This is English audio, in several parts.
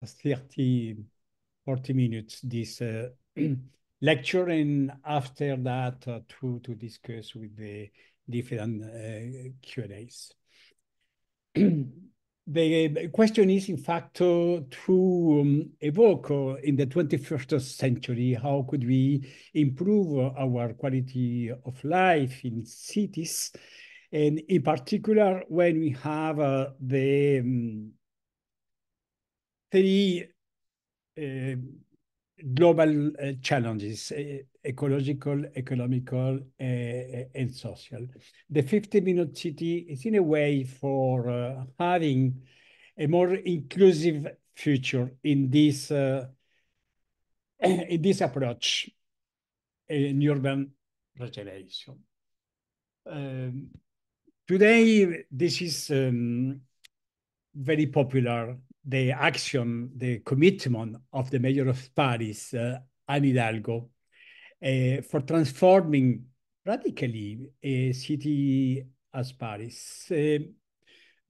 30, 40 minutes this lecture, and after that to discuss with the different Q&As. The question is, in fact, to evoke in the 21st century, how could we improve our quality of life in cities? And in particular, when we have the three global challenges, ecological, economical, and social. The 50-minute city is in a way for having a more inclusive future in this approach in urban regeneration. Today, this is very popular, the action, the commitment of the mayor of Paris, Anne Hidalgo, for transforming radically a city as Paris.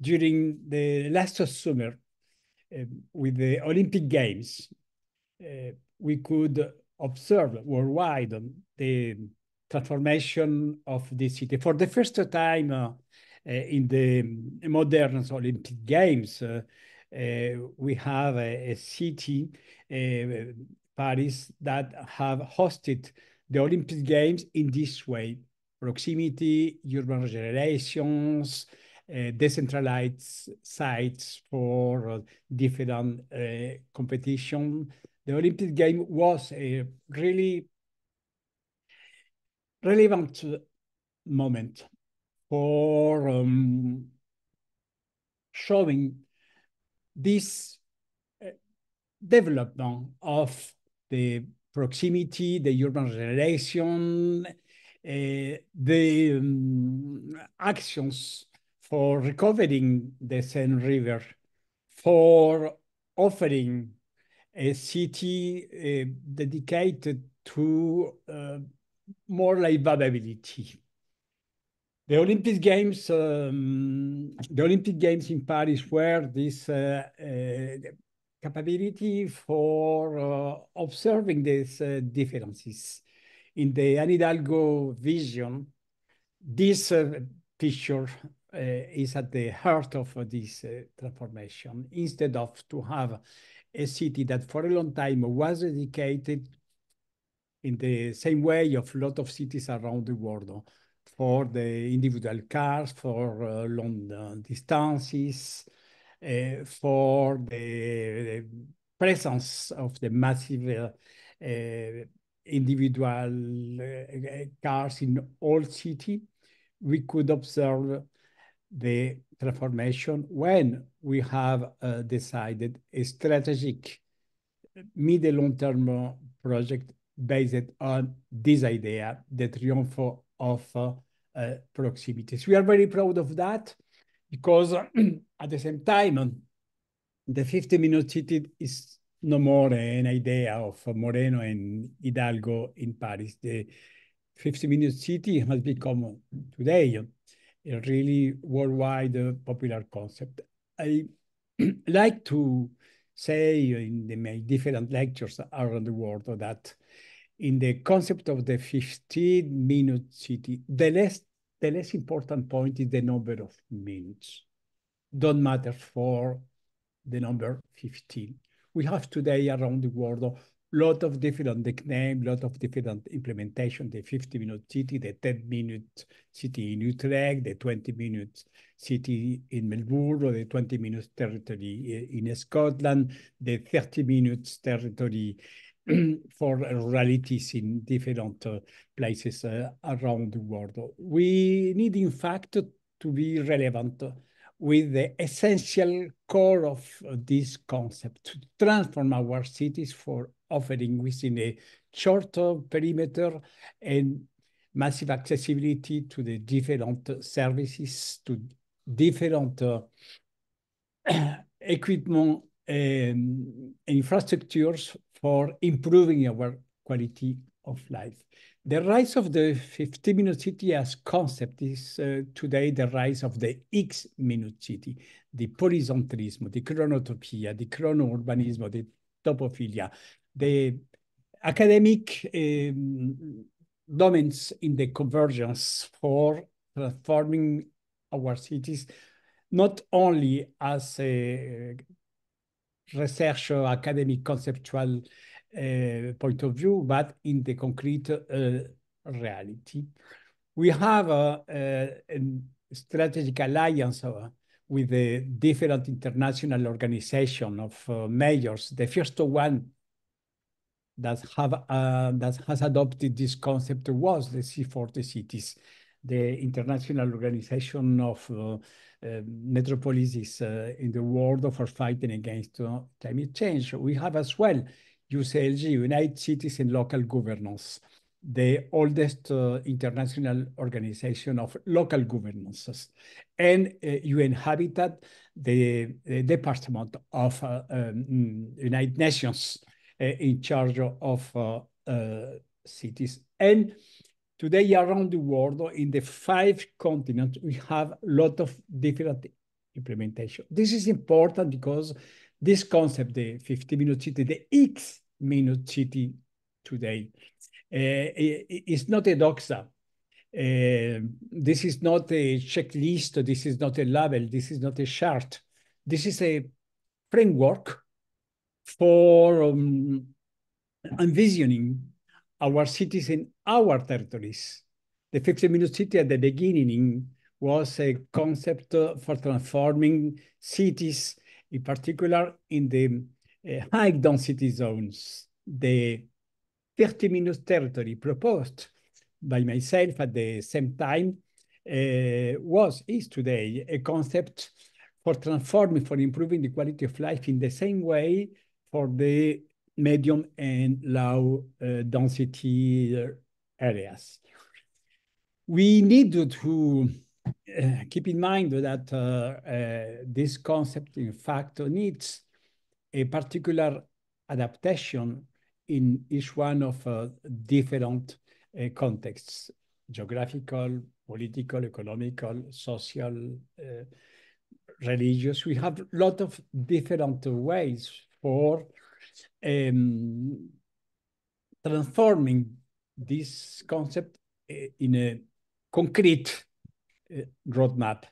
During the last summer, with the Olympic Games, we could observe worldwide the transformation of the city. For the first time in the modern Olympic Games, we have a city, Paris, that have hosted the Olympic Games in this way: proximity, urban regenerations, decentralized sites for different competition. The Olympic game was a really relevant moment for showing this development of the proximity, the urban regeneration, the actions for recovering the Seine River, for offering a city dedicated to more livability. The Olympic Games in Paris were this capability for observing these differences. In the Anne Hidalgo vision, this picture is at the heart of this transformation. Instead of to have a city that for a long time was dedicated in the same way of a lot of cities around the world for the individual cars, for long distances, for the presence of the massive individual cars in all city, we could observe the transformation when we have decided a strategic mid-long-term project based on this idea, the triumph of proximities. We are very proud of that because at the same time, the 50-minute city is no more an idea of Moreno and Hidalgo in Paris. The 50-minute city has become today a really worldwide popular concept. I like to say in my different lectures around the world that in the concept of the 15-minute city, the less important point is the number of minutes. Don't matter for the number 15. We have today around the world a lot of different nicknames, lot of different implementation, the 50-minute city, the 10-minute city in Utrecht, the 20-minute city in Melbourne, or the 20-minute territory in Scotland, the 30-minute territory for ruralities in different places around the world. We need, in fact, to be relevant with the essential core of this concept, to transform our cities for offering within a shorter perimeter and massive accessibility to the different services, to different equipment and infrastructures for improving our quality of life. The rise of the 50-minute city as concept is today the rise of the X-minute city. di policentrismo, di chronotopia, di chronourbanismo, di topophilia, the academic domains in the convergence for transforming our cities, not only as a research academic conceptual point of view, but in the concrete reality. We have a strategic alliance with the different international organization of mayors. The first one that has adopted this concept was the C40 cities, the international organization of metropolises in the world for fighting against climate change. We have as well UCLG, United Cities and Local Governance, the oldest international organization of local governances, and UN Habitat, the Department of United Nations in charge of cities. And today around the world, in the 5 continents, we have a lot of different implementation. This is important because this concept, the 50-minute city, the X-minute city today, is not a doxa. This is not a checklist. This is not a label. This is not a chart. This is a framework for envisioning our cities in our territories. The 50-minute city at the beginning was a concept for transforming cities, in particular in the high density zones. The 30-minute territory proposed by myself at the same time is today a concept for transforming, for improving the quality of life in the same way for the medium and low density areas. We need to keep in mind that this concept, in fact, needs a particular adaptation in each one of different contexts: geographical, political, economical, social, religious. We have a lot of different ways for transforming this concept in a concrete roadmap.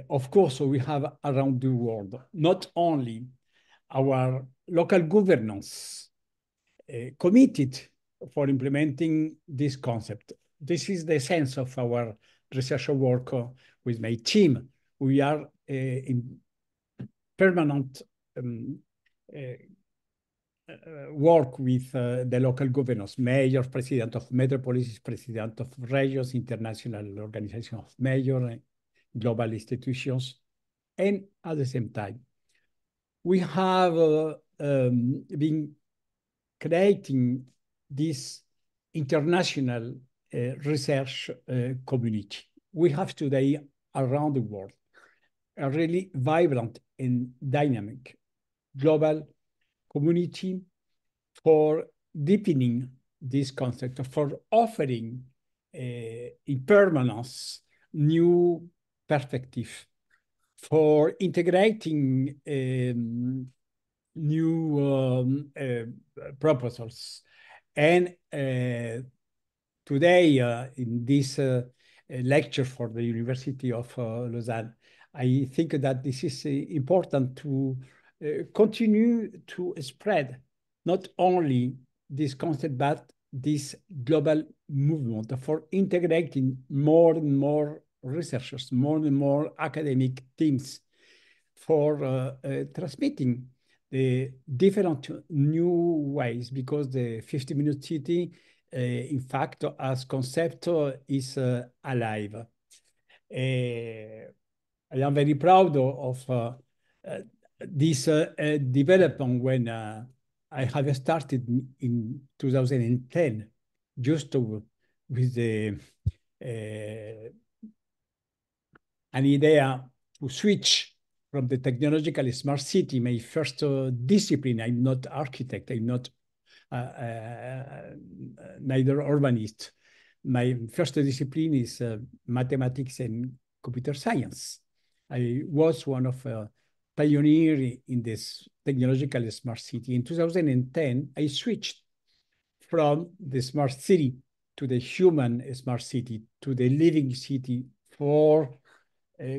Of course, we have around the world not only our local governance committed for implementing this concept. This is the sense of our research work with my team. We are in permanent work with the local governors, mayors, president of metropolises, president of regions, international organization of mayors, global institutions, and at the same time, we have been creating this international research community. We have today around the world a really vibrant and dynamic global community for deepening this concept, for offering in permanence new perspective, for integrating new proposals. And today, in this lecture for the University of Lausanne, I think that this is important to continue to spread not only this concept, but this global movement for integrating more and more researchers, more and more academic teams for transmitting the different new ways, because the 50-minute city, in fact, as concept is alive. I am very proud of this development when I have started in 2010, just with an idea to switch from the technological smart city. My first discipline, I'm not architect, I'm not neither urbanist. My first discipline is mathematics and computer science. I was one of pioneers in this technological smart city. In 2010, I switched from the smart city to the human smart city, to the living city for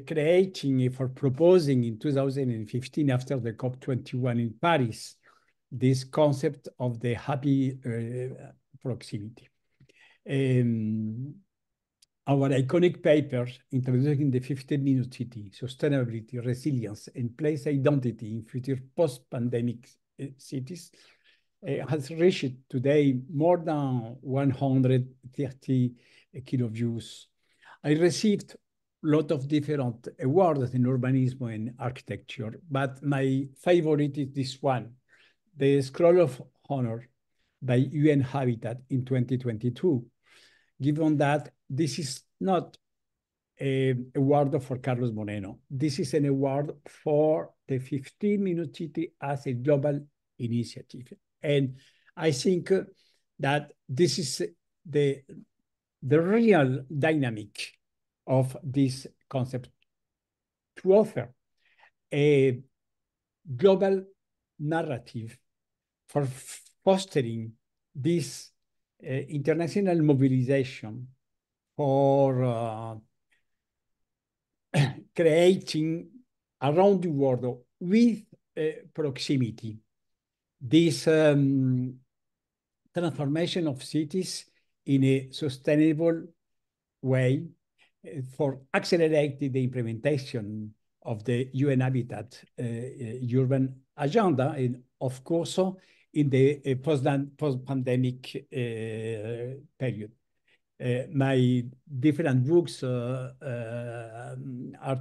creating, for proposing in 2015 after the COP21 in Paris, this concept of the happy proximity. Our iconic paper, introducing the 15-minute city, sustainability, resilience, and place identity in future post-pandemic cities, has reached today more than 130 kilo views. I received a lot of different awards in urbanism and architecture, but my favorite is this one, the Scroll of Honor by UN Habitat in 2022, given that this is not an award for Carlos Moreno. This is an award for the 15-minute city as a global initiative. And I think that this is the real dynamic of this concept, to offer a global narrative for fostering this international mobilization, for creating around the world with proximity this transformation of cities in a sustainable way, for accelerating the implementation of the UN Habitat urban agenda, and of course in the post-pandemic period. My different books are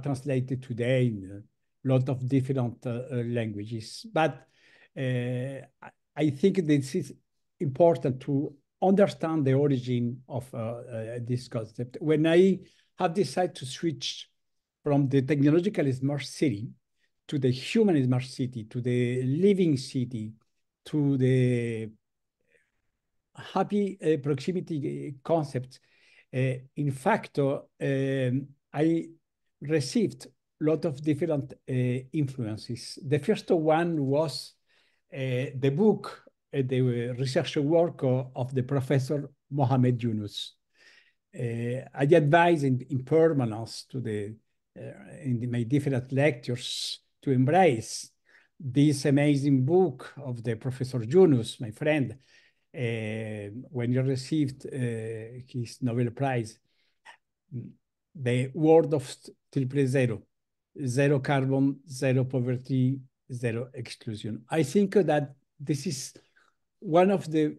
translated today in a lot of different languages, but I think this is important to understand the origin of this concept. When I have decided to switch from the technological smart city to the human smart city, to the living city, to the happy proximity concept, in fact, I received a lot of different influences. The first one was the book, the research work of the professor Mohamed Yunus. I advise in permanence to my different lectures to embrace this amazing book of the Professor Yunus, my friend, when he received his Nobel Prize, the word of 000, zero carbon, zero poverty, zero exclusion. I think that this is one of the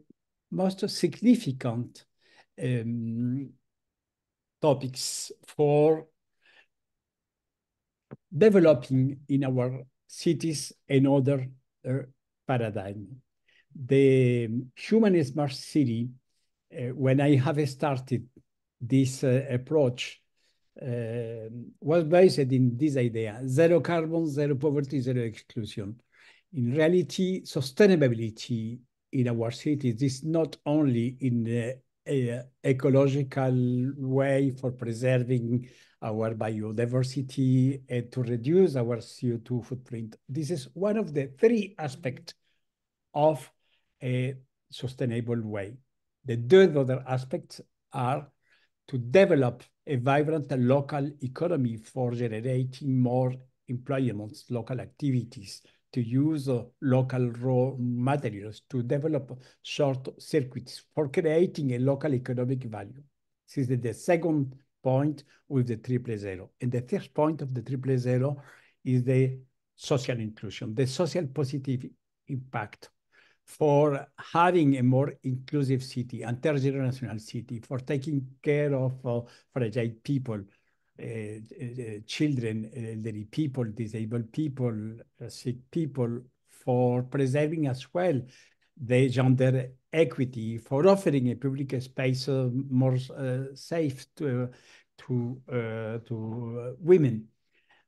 most significant topics for developing in our cities another paradigm. The human smart city, when I have started this approach, was based in this idea: zero carbon, zero poverty, zero exclusion. In reality, sustainability in our cities is not only in a ecological way for preserving our biodiversity and to reduce our CO2 footprint. This is one of the three aspects of a sustainable way. The third other aspects are to develop a vibrant local economy for generating more employment, local activities, to use local raw materials, to develop short circuits for creating a local economic value. This is the second point with the 000. And the third point of the 000 is the social inclusion, the social positive impact for having a more inclusive city, intergenerational city, for taking care of fragile people, children, elderly people, disabled people, sick people, for preserving as well the gender equity, for offering a public space more safe to women.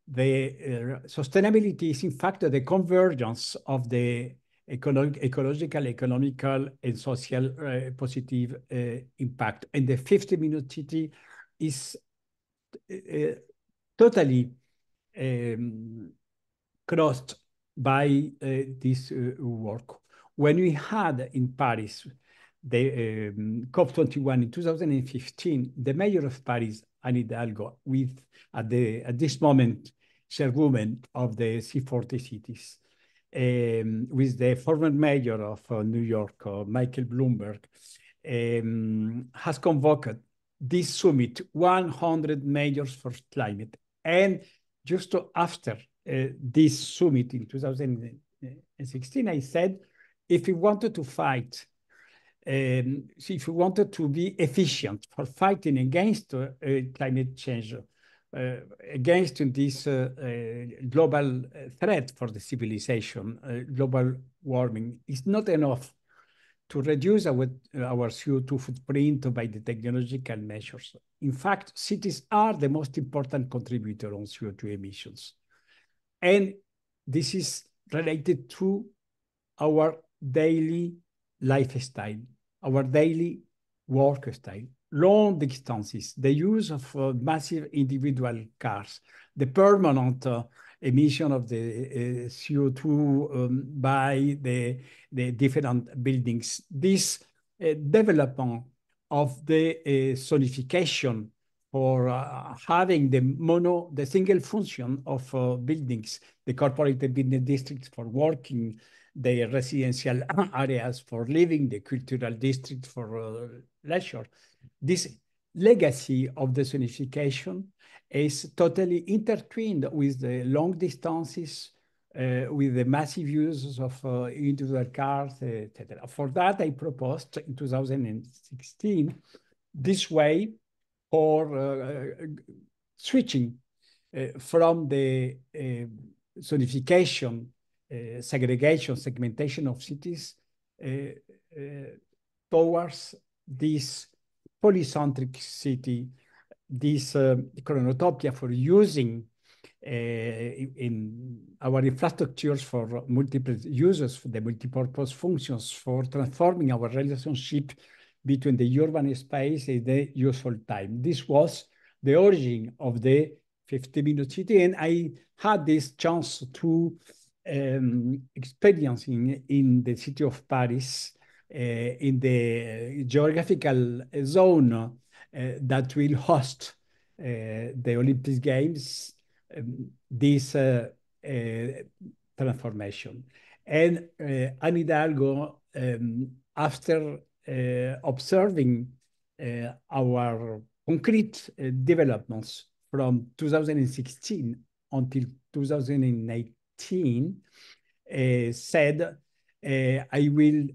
The sustainability is in fact the convergence of the ecological, economical, and social positive impact. And the 50-minute city is totally crossed by this work. When we had in Paris the COP21 in 2015, the mayor of Paris, Anne Hidalgo, with at this moment chairwoman of the C40 cities, with the former mayor of New York, Michael Bloomberg, has convoked this summit, 100 mayors for climate. And just after this summit in 2016, I said, if we wanted to fight, if we wanted to be efficient for fighting against climate change, against this global threat for the civilization, global warming, it's not enough to reduce our CO2 footprint by the technological measures. In fact, cities are the most important contributor on CO2 emissions. And this is related to our daily lifestyle, our daily work style, long distances, the use of massive individual cars, the permanent emission of the CO2 by the different buildings. This development of the zonification for having the single function of buildings, the corporate business districts for working, the residential areas for living, the cultural district for leisure. This legacy of the zonification is totally intertwined with the long distances, with the massive use of individual cars, etc. For that, I proposed in 2016 this way for switching from the zonification, segregation, segmentation of cities towards this polycentric city, this chronotopia for using in our infrastructures for multiple uses, for the multipurpose functions, for transforming our relationship between the urban space and the useful time. This was the origin of the 50-minute city, and I had this chance to experience in the city of Paris, in the geographical zone that will host the Olympic Games, this transformation. And Anne Hidalgo, after observing our concrete developments from 2016 until 2018, said, I will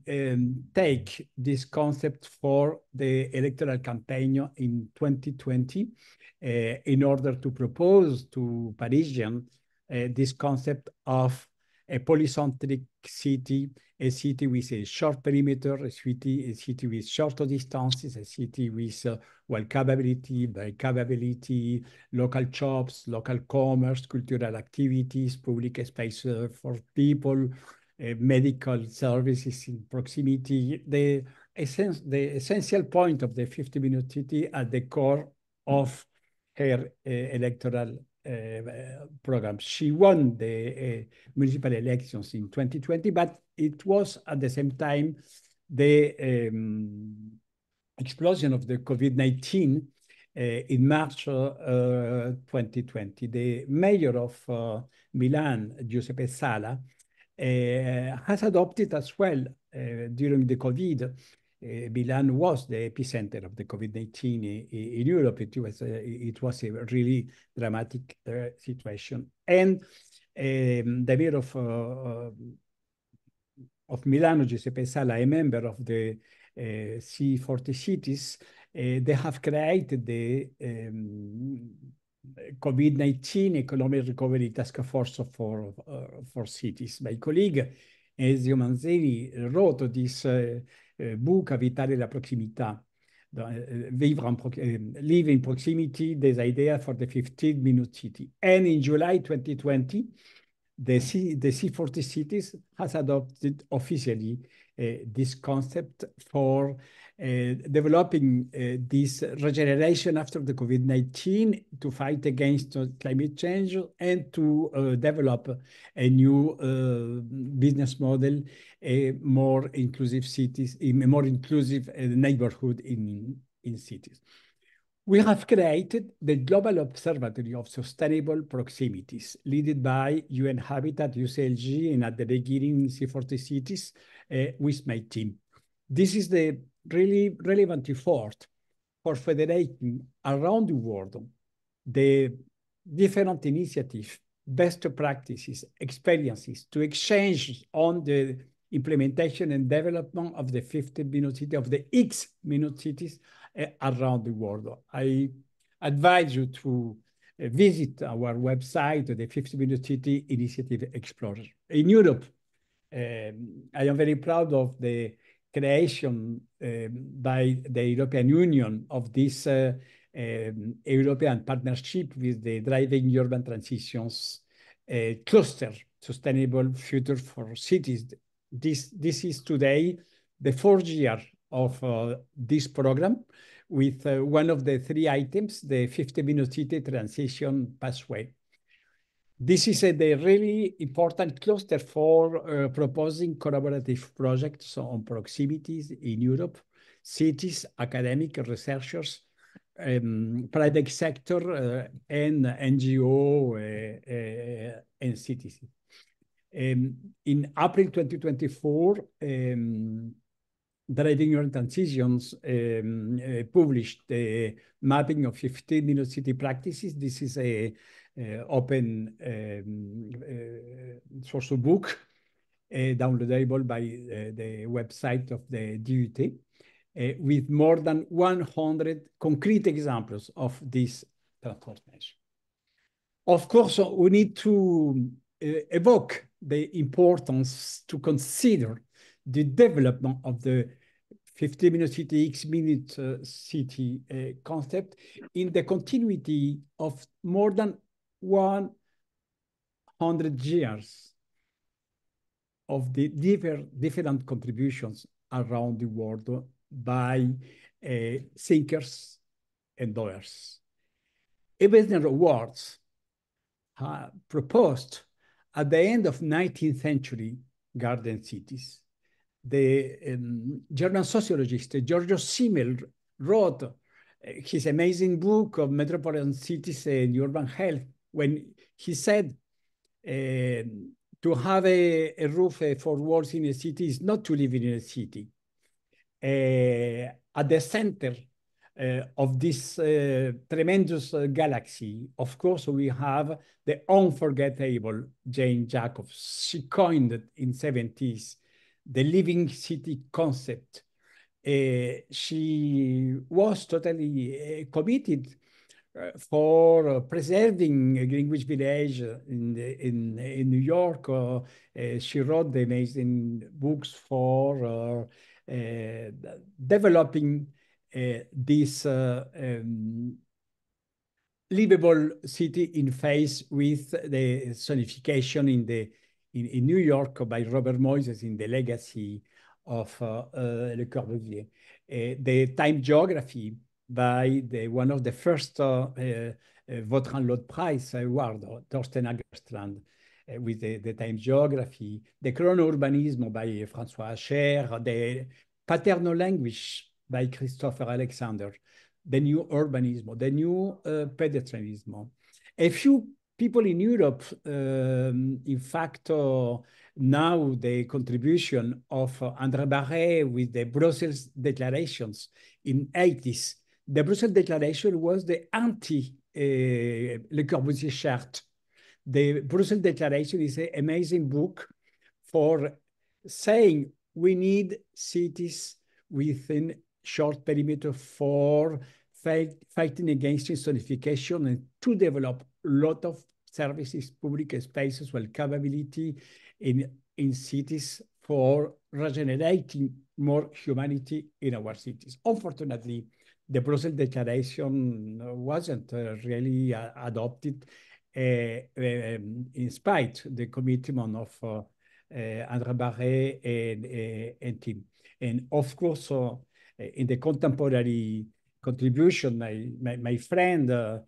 take this concept for the electoral campaign in 2020 in order to propose to Parisians this concept of a polycentric city, a city with a short perimeter, a city with shorter distances, a city with walkability, bikeability, local shops, local commerce, cultural activities, public space for people, medical services in proximity. The essential point of the 50-minute city at the core of her electoral program. She won the municipal elections in 2020, but it was at the same time the explosion of the COVID-19 in March 2020. The mayor of Milan, Giuseppe Sala, has adopted as well during the COVID. Milan was the epicenter of the COVID-19 in Europe. It was a really dramatic situation. And the mayor of Milano, Giuseppe Sala, a member of the C40 cities, they have created the COVID-19 Economic Recovery Task Force for cities. My colleague, Ezio Manzini, wrote this book, Evitare la proximità, live in proximity, this idea for the 15-minute city. And in July 2020, the C40 cities has adopted officially this concept for developing this regeneration after the COVID-19 to fight against climate change and to develop a new business model, a more inclusive cities, a more inclusive neighborhood in cities. We have created the Global Observatory of Sustainable Proximities, led by UN Habitat, UCLG, and at the beginning, C40 Cities with my team. This is the really relevant effort for federating around the world the different initiatives, best practices, experiences to exchange on the implementation and development of the 50-minute city, of the X-minute cities around the world. I advise you to visit our website, the 50-minute city initiative explorer. In Europe, I am very proud of the creation by the European Union of this European partnership with the Driving Urban Transitions cluster, Sustainable Future for Cities. This is today the fourth year of this program with one of the three items, the 50-minute city transition pathway. This is the really important cluster for proposing collaborative projects on proximities in Europe, cities, academic researchers, private sector, and NGO and citizens. In April 2024, Driving Urban Transitions published the mapping of 50-minute city practices. This is a open source book downloadable by the website of the DUT with more than 100 concrete examples of this transformation. Of course, we need to evoke the importance to consider the development of the 50-minute city, X-minute city concept in the continuity of more than 100 years of the different contributions around the world by thinkers and doers. Eisner Awards proposed at the end of 19th century garden cities. The German sociologist Giorgio Simmel wrote his amazing book of metropolitan cities and urban health when he said to have a roof for walls in a city is not to live in a city. At the center of this tremendous galaxy, of course, we have the unforgettable Jane Jacobs. She coined it in 70s, the living city concept. She was totally committed for preserving Greenwich Village in New York. She wrote the amazing books for developing this livable city in phase with the zonification in New York by Robert Moises in the legacy of Le Corbusier. The time geography by one of the first Vautrin Lode Prize award, Thorsten Agerstrand, with the time geography, the chrono-urbanism by François Hacher, the paternal language by Christopher Alexander, the new urbanism, the new pedestrianism. A few people in Europe, in fact, now the contribution of André Barré with the Brussels declarations in 80s. The Brussels Declaration was the anti-Le Corbusier chart. The Brussels Declaration is an amazing book for saying we need cities within short perimeter for fighting against zonification and to develop a lot of services, public spaces, welcomability in cities for regenerating more humanity in our cities. Unfortunately, the Brussels Declaration wasn't really adopted, in spite the commitment of André Barré and team. And of course, in the contemporary contribution, my friend, a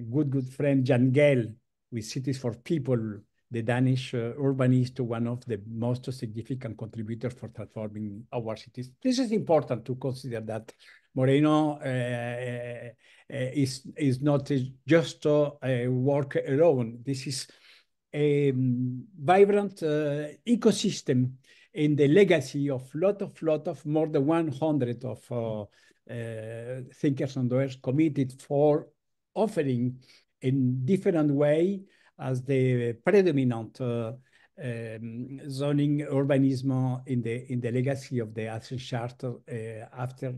good friend, Jan Gehl, with Cities for People, the Danish urbanist, one of the most significant contributors for transforming our cities. This is important to consider that Moreno is not just a work alone. This is a vibrant ecosystem in the legacy of lot of more than 100 of thinkers and doers committed for offering in different way as the predominant zoning urbanism in the legacy of the Athens Charter after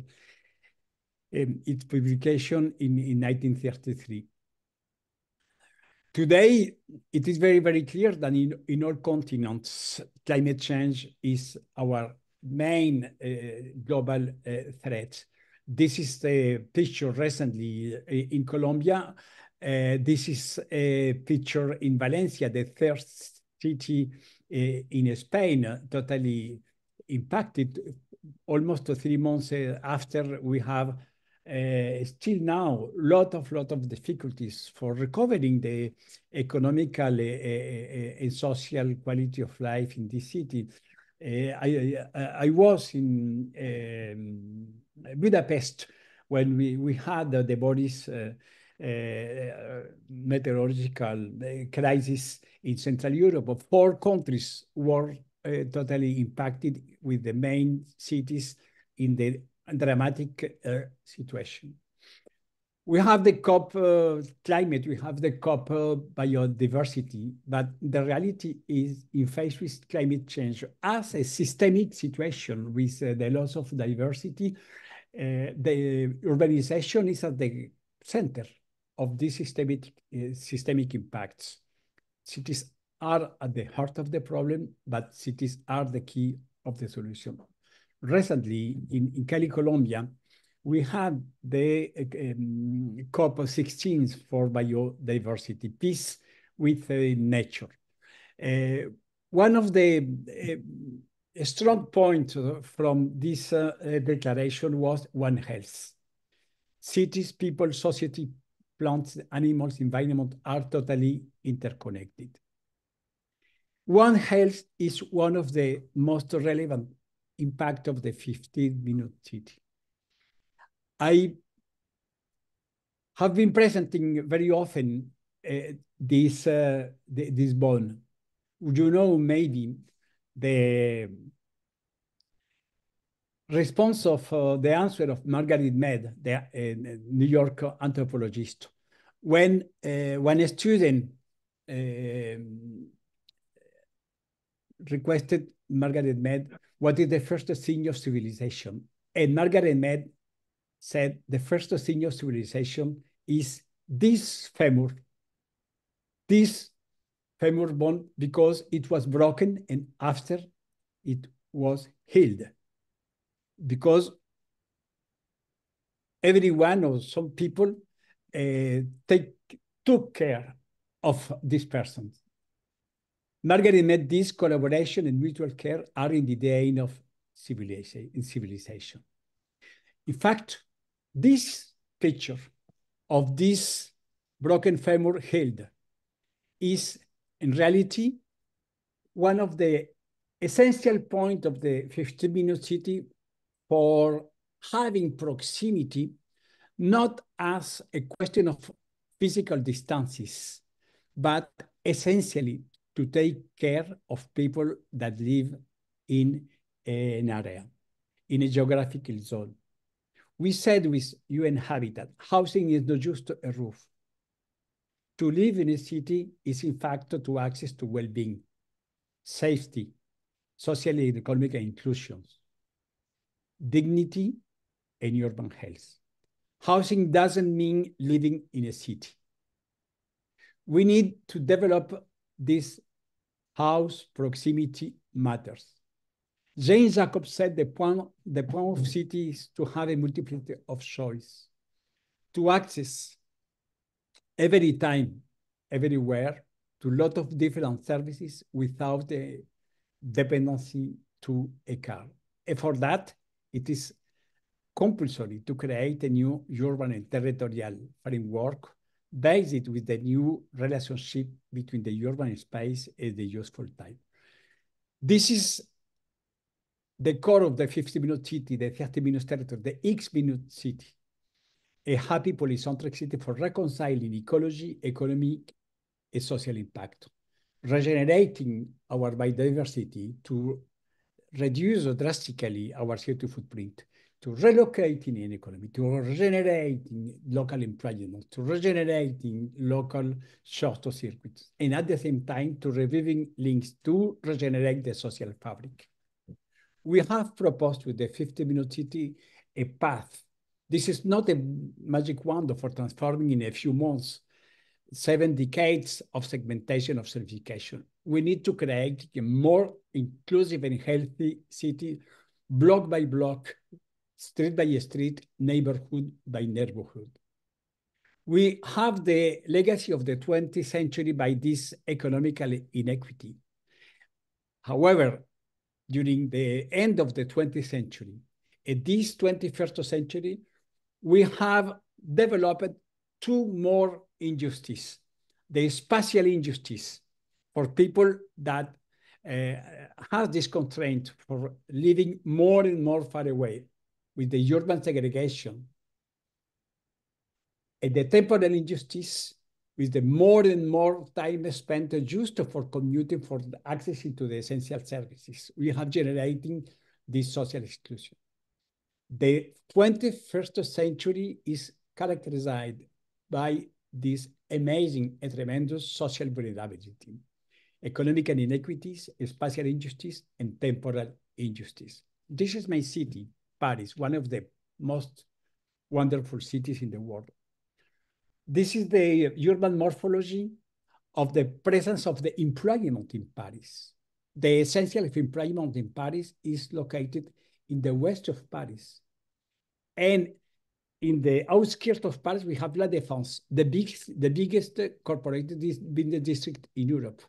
its publication in 1933. Today, it is very clear that in all continents, climate change is our main global threat. This is the picture recently in Colombia. This is a picture in Valencia, the third city in Spain, totally impacted almost 3 months after we have still now lot of difficulties for recovering the economical and social quality of life in this city. I was in Budapest when we had the Boris meteorological crisis in Central Europe. 4 countries were totally impacted, with the main cities in the dramatic situation. We have the COP climate, we have the COP biodiversity, but the reality is, in face with climate change as a systemic situation with the loss of diversity, the urbanization is at the center of these systemic impacts. Cities are at the heart of the problem, but cities are the key of the solution. Recently, in Cali, Colombia, we had the COP16 for biodiversity, peace with nature. One of the strong points from this declaration was One Health. Cities, people, society, plants, animals, environment are totally interconnected. One Health is one of the most relevant impact of the 15-minute city. I have been presenting very often this bond. You know, maybe the response of the answer of Margaret Mead, the New York anthropologist, when a student requested Margaret Mead, what is the first thing of civilization? And Margaret Mead said the first thing of civilization is this femur bone, because it was broken and after it was healed. Because everyone or some people took care of this person. Margaret Mead, this collaboration and mutual care are in the DNA of civilization. In fact, this picture of this broken femur healed is in reality one of the essential points of the 15-minute city for having proximity, not as a question of physical distances, but essentially to take care of people that live in an area, in a geographical zone. We said with UN Habitat, housing is not just a roof. To live in a city is in fact to access to well-being, safety, social and economic inclusion, dignity, and urban health. Housing doesn't mean living in a city. We need to develop this house proximity matters. James Jacobs said the point of city is to have a multiplicity of choice, to access every time, everywhere to a lot of different services without a dependency to a car. And for that, it is compulsory to create a new urban and territorial framework based with the new relationship between the urban space and the useful time. This is the core of the 50-minute city, the 30-minute territory, the X-minute city, a happy polycentric city for reconciling ecology, economic, and social impact, regenerating our biodiversity to reduce drastically our CO2 footprint, to relocating in economy, to regenerating local employment, to regenerating local short circuits, and at the same time to reviving links to regenerate the social fabric. We have proposed with the 50-minute city a path. This is not a magic wand for transforming in a few months 7 decades of segmentation of certification. We need to create a more inclusive and healthy city, block by block, street by street, neighborhood by neighborhood. We have the legacy of the 20th century by this economical inequity. However, during the end of the 20th century, at this 21st century, we have developed two more injustice, the spatial injustice for people that have this constraint for living more and more far away with the urban segregation, and the temporal injustice with the more and more time spent just for commuting for access into the essential services. We have generating this social exclusion. The 21st century is characterized by this amazing and tremendous social vulnerability, economic inequities, spatial injustice, and temporal injustice. This is my city, Paris, one of the most wonderful cities in the world. This is the urban morphology of the presence of the employment in Paris. The essential of employment in Paris is located in the west of Paris. And in the outskirts of Paris, we have La Défense, the biggest corporate business district in Europe,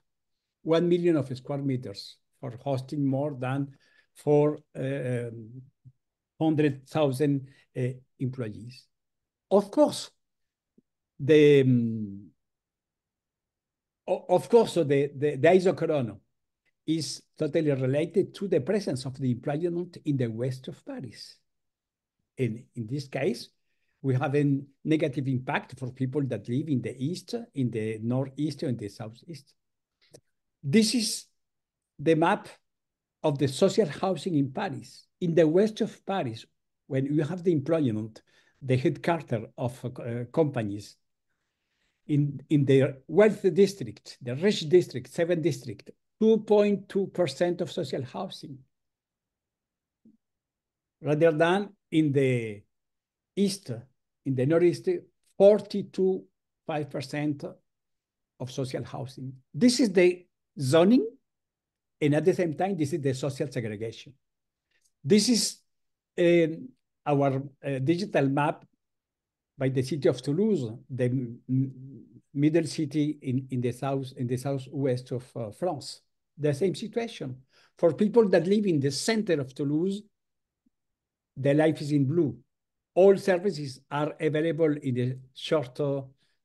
1 million of square meters for hosting more than 400,000 employees. Of course, the isochrono is totally related to the presence of the employment in the west of Paris. And in this case, we have a negative impact for people that live in the east, in the northeast, and the southeast. This is the map of the social housing in Paris. In the west of Paris, when you have the employment, the headquarters of companies, in the wealthy district, the rich district, 7 district, 2.2% of social housing. Rather than in the east, in the northeast, 42.5% of social housing. This is the zoning, and at the same time, this is the social segregation. This is our digital map by the city of Toulouse, the middle city in the southwest of France. The same situation. For people that live in the center of Toulouse, the life is in blue. All services are available in the short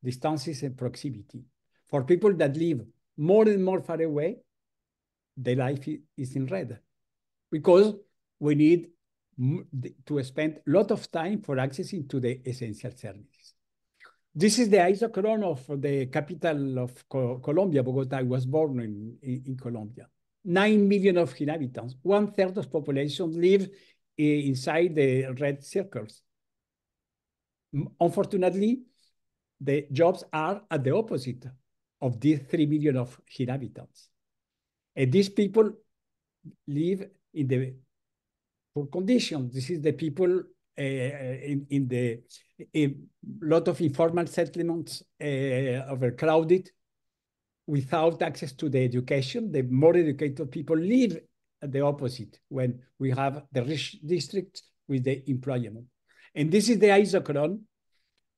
distances and proximity. For people that live more and more far away, the life is in red, because we need to spend a lot of time for accessing to the essential services. This is the isochron of the capital of Colombia, Bogota. I was born in Colombia. 9 million of inhabitants. 1/3 of population live inside the red circles. Unfortunately, the jobs are at the opposite of these 3 million of inhabitants. And these people live in the poor conditions. This is the people in the lot of informal settlements, overcrowded, without access to the education. The more educated people live at the opposite, when we have the rich districts with the employment. And this is the isochron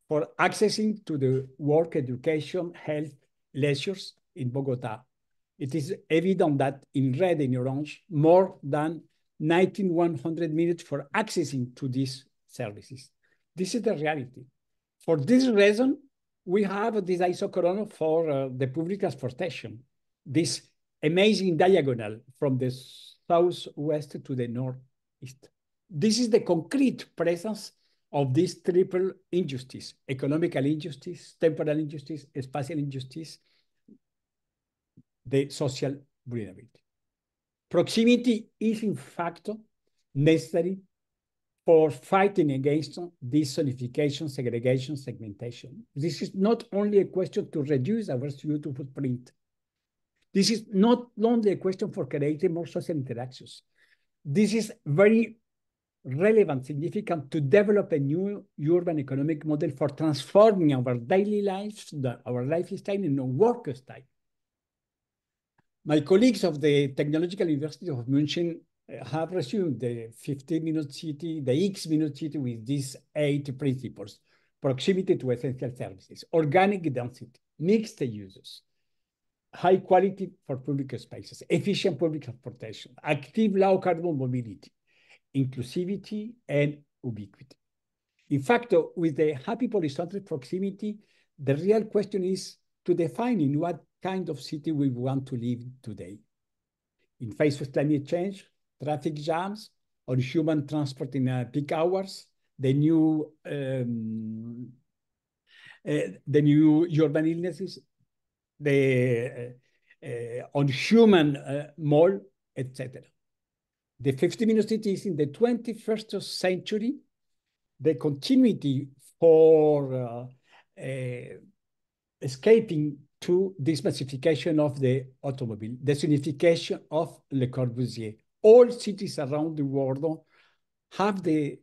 for accessing to the work, education, health, leisures in Bogota, it is evident that in red and orange, more than 1,900 minutes for accessing to these services. This is the reality. For this reason, we have this isochrono for the public transportation, this amazing diagonal from the southwest to the northeast. This is the concrete presence of this triple injustice: economical injustice, temporal injustice, spatial injustice, the social vulnerability. Proximity is, in fact, necessary for fighting against this zonification, segregation, segmentation. This is not only a question to reduce our CO2 footprint. This is not only a question for creating more social interactions. This is very relevant, significant to develop a new urban economic model for transforming our daily lives, our lifestyle, and our work style. My colleagues of the Technological University of München have resumed the 15-minute city, the X-minute city with these 8 principles: proximity to essential services, organic density, mixed uses, high quality for public spaces, efficient public transportation, active low carbon mobility, inclusivity, and ubiquity. In fact, with the happy polycentric proximity, the real question is to define in what kind of city we want to live today. In face of climate change, traffic jams, or human transport in peak hours, the new urban illnesses, on human mall, etc. The 15-minute city is in the 21st century, the continuity for escaping to this massification of the automobile, the signification of Le Corbusier. All cities around the world have the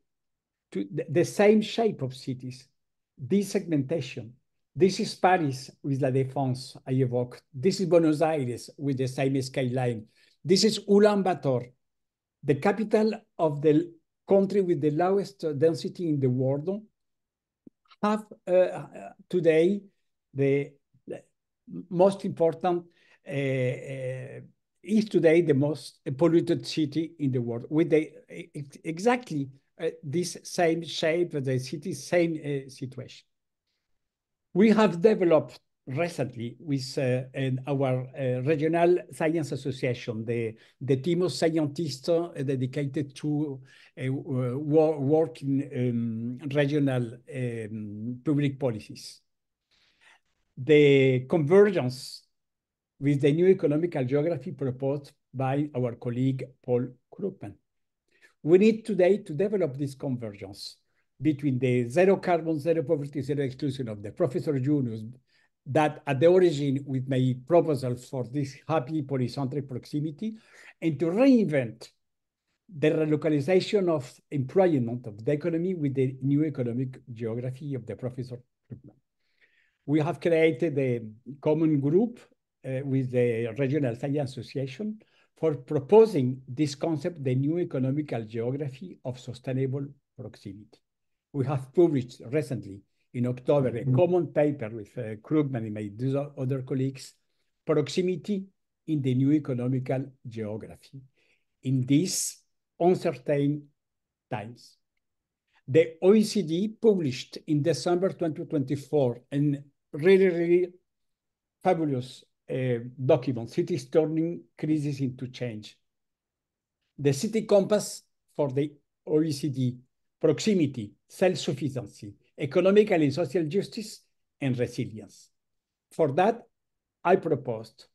same shape of cities, this segmentation. This is Paris with La Défense, I evoked. This is Buenos Aires with the same skyline. This is Ulaanbaatar, the capital of the country with the lowest density in the world, have today the most important, is today the most polluted city in the world, with exactly this same shape of the city, same situation. We have developed recently with our regional science association, the team of scientists dedicated to work in regional public policies. The convergence with the new economical geography proposed by our colleague Paul Krugman. We need today to develop this convergence between the zero carbon, zero poverty, zero exclusion of the Professor Yunus, that at the origin with my proposals for this happy polycentric proximity, and to reinvent the relocalization of employment of the economy with the new economic geography of the Professor Krugman. We have created a common group with the Regional Science Association for proposing this concept, the new economical geography of sustainable proximity. We have published recently in October a common paper with Krugman and my other colleagues, Proximity in the New Economical Geography, in these uncertain times. The OECD published in December 2024 a really fabulous document, Cities Turning Crisis into Change. The City Compass for the OECD: proximity, self-sufficiency, economical and social justice, and resilience. For that, I proposed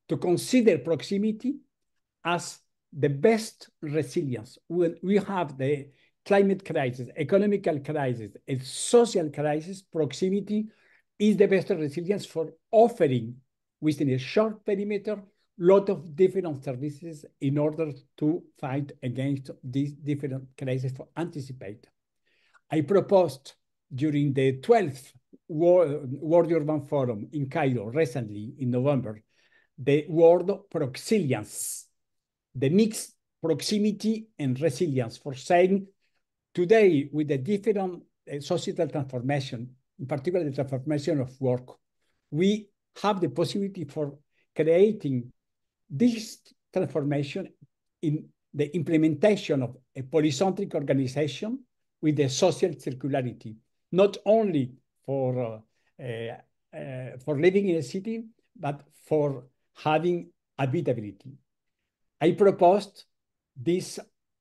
to consider proximity as the best resilience. When we have the climate crisis, economical crisis, and social crisis, proximity is the best resilience for offering within a short perimeter lot of different services in order to fight against these different crises, for anticipate. I proposed during the 12th World Urban Forum in Cairo recently in November, the word proxilience, the mixed proximity and resilience, for saying today with the different societal transformation, in particular the transformation of work, we have the possibility for creating this transformation in the implementation of a polycentric organization with a social circularity, not only for living in a city, but for having habitability. I proposed this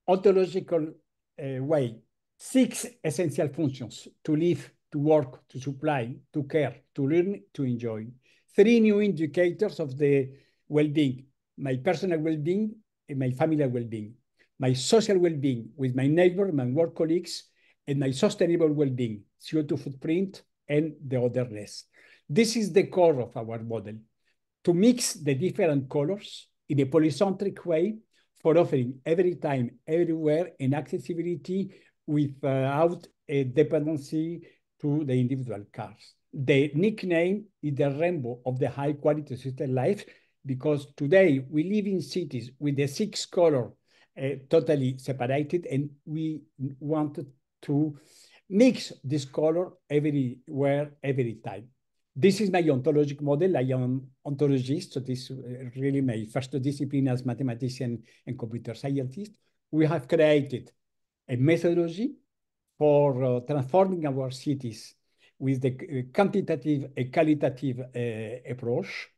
ontological way, 6 essential functions: to live, to work, to supply, to care, to learn, to enjoy. 3 new indicators of the well-being: my personal well-being and my family well-being, my social well-being with my neighbor, my work colleagues, and my sustainable well-being, CO2 footprint, and the otherness. This is the core of our model, to mix the different colors in a polycentric way for offering every time, everywhere, and accessibility without a dependency to the individual cars. The nickname is the rainbow of the high quality system life, because today we live in cities with the 6 colors totally separated, and we wanted to mix this color everywhere, every time. This is my ontologic model. I am ontologist, so this is really my first discipline as mathematician and computer scientist. We have created a methodology for transforming our cities with the quantitative and qualitative approach.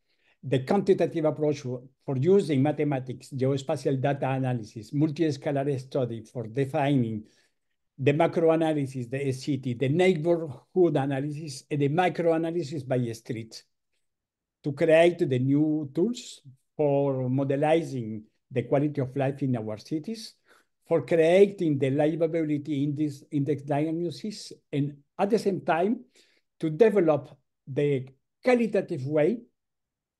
The quantitative approach for using mathematics, geospatial data analysis, multi-scalar study for defining the macro analysis, the city, the neighborhood analysis, and the micro analysis by street, to create the new tools for modelizing the quality of life in our cities, for creating the livability index diagnosis, and at the same time, to develop the qualitative way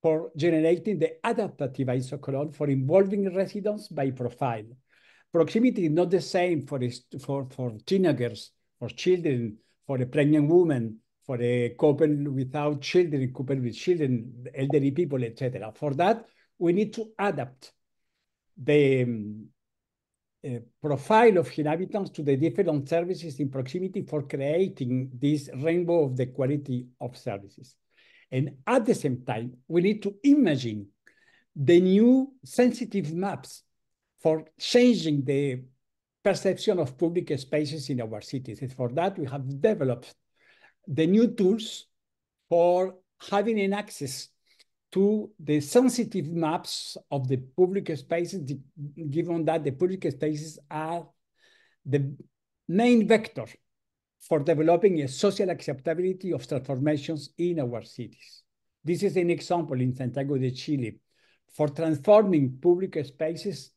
for generating the adaptative isocolon for involving residents by profile. Proximity is not the same for teenagers, for children, for a pregnant woman, for a couple without children, couple with children, elderly people, etc. For that, we need to adapt the profile of inhabitants to the different services in proximity for creating this rainbow of the quality of services. And at the same time, we need to imagine the new sensitive maps for changing the perception of public spaces in our cities. And for that, we have developed the new tools for having an access to the sensitive maps of the public spaces, given that the public spaces are the main vector for developing a social acceptability of transformations in our cities. This is an example in Santiago de Chile for transforming public spaces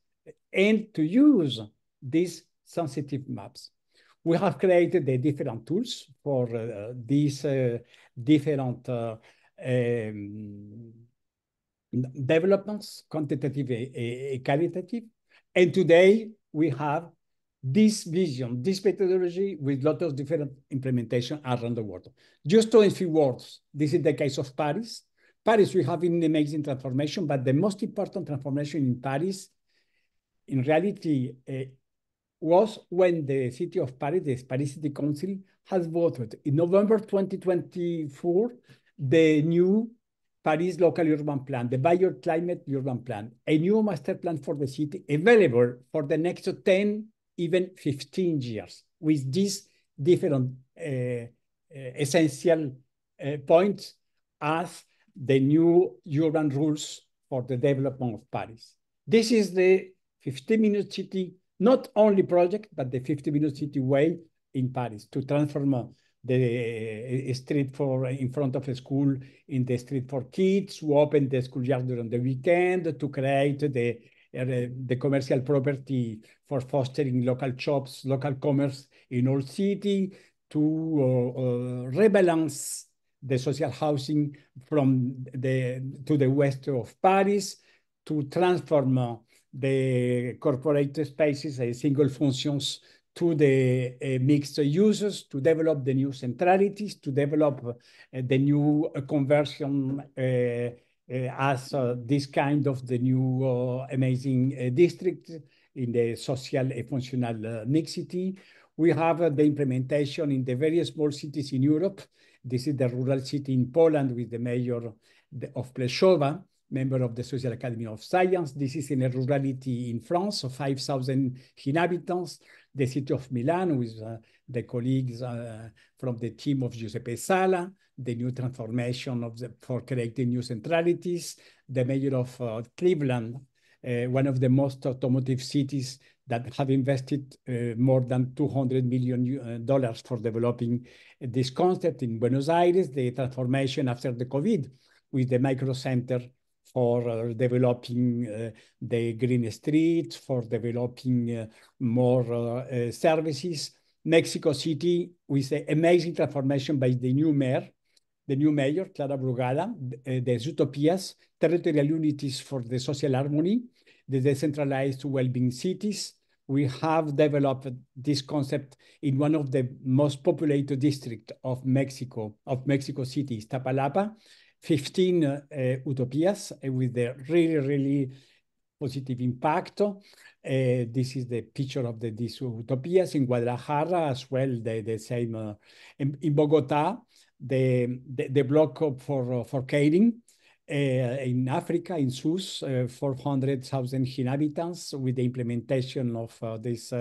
and to use these sensitive maps. We have created the different tools for these different developments, quantitative and qualitative. And today we have this vision, this methodology with lots of different implementation around the world. Just in a few words, this is the case of Paris. Paris, we have an amazing transformation, but the most important transformation in Paris, in reality, was when the city of Paris, the Paris City Council, has voted in November 2024, the new Paris Local Urban Plan, the Bioclimate Urban Plan, a new master plan for the city available for the next 10, even 15 years, with these different essential points as the new urban rules for the development of Paris. This is the 15-minute city, not only project, but the 15-minute city way in Paris to transform the street for in front of a school in the street for kids, to open the schoolyard during the weekend, to create the commercial property for fostering local shops, local commerce in all city, to rebalance the social housing from to the west of Paris, to transform the corporate spaces and single functions to the mixed uses, to develop the new centralities, to develop the new conversion as this kind of the new amazing district in the social and functional mixity. We have the implementation in the very small cities in Europe. This is the rural city in Poland with the major of Pleshova, member of the Social Academy of Science. This is in a rurality in France, so 5,000 inhabitants. The city of Milan with the colleagues from the team of Giuseppe Sala, the new transformation for creating new centralities, the mayor of Cleveland, one of the most automotive cities that have invested more than $200 million for developing this concept in Buenos Aires, the transformation after the COVID with the micro center for developing the green streets, for developing more services. Mexico City with the amazing transformation by the new mayor, Clara Brugada, the utopias, territorial unities for the social harmony, the decentralized well-being cities. We have developed this concept in one of the most populated districts of Mexico City, Iztapalapa, 15 utopias with a really, really positive impact. This is the picture of these utopias in Guadalajara as well, the same in Bogota, the block for caring. In Africa, in SUS, 400,000 inhabitants with the implementation of this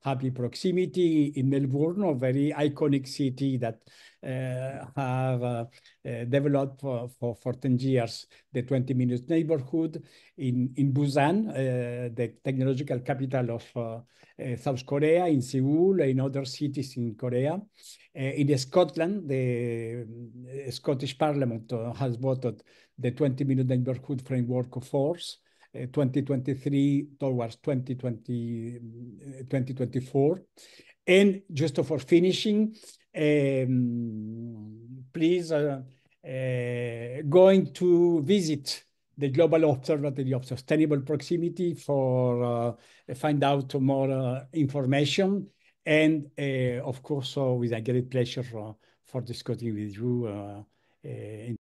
happy proximity. In Melbourne, a very iconic city that have developed for 10 years, the 20 minutes neighborhood. In Busan, the technological capital of South Korea, in Seoul, in other cities in Korea. In Scotland, the Scottish Parliament has voted the 20-minute neighborhood framework of force, 2023 towards 2024. And just for finishing, please going to visit the Global Observatory of Sustainable Proximity for find out more information. And of course, with a great pleasure for discussing with you